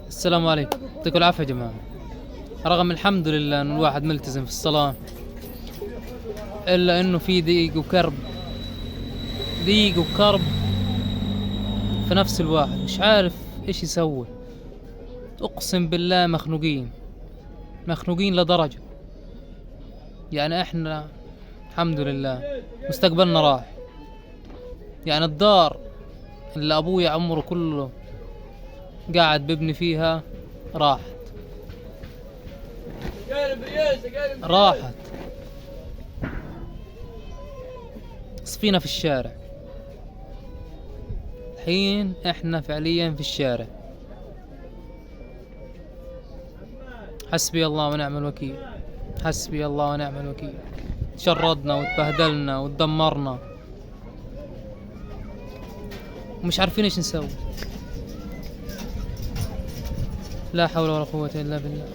السلام عليكم، يعطيكم العافية يا جماعة. رغم الحمد لله إن الواحد ملتزم في الصلاة، إلا إنه في ضيق وكرب، ضيق وكرب في نفس الواحد، مش عارف إيش يسوي. أقسم بالله مخنوقين، مخنوقين لدرجة يعني إحنا الحمد لله مستقبلنا راح. يعني الدار اللي أبويا عمره كله قاعد ببني فيها راحت، راحت. صفينا في الشارع، الحين احنا فعليا في الشارع. حسبي الله ونعم الوكيل، حسبي الله ونعم الوكيل. تشردنا وتبهدلنا وتدمرنا ومش عارفين ايش نسوي. لا حول ولا قوة الا بالله.